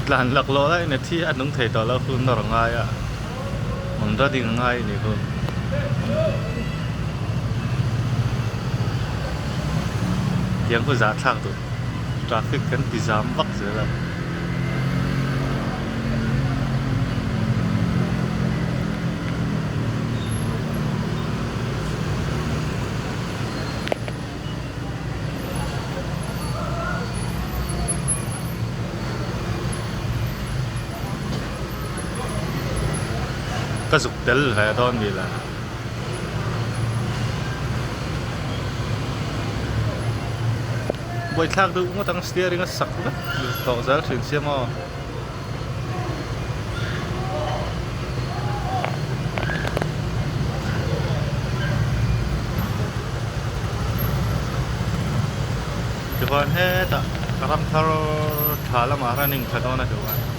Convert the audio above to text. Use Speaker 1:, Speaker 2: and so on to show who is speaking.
Speaker 1: lan lạc lỗ ấy nè thi ăn đúng thể đó là phun nó ngay à mình ra đi ngay này phun tiếng của giá thang tụi traffic kan ti jam vak zela ka zuk tel ha don mi la boi thak du ngo tang steering a sak na to zal thin siamo cái con hết à karam tharo thala mà ra ninh thật đó là kiểu vậy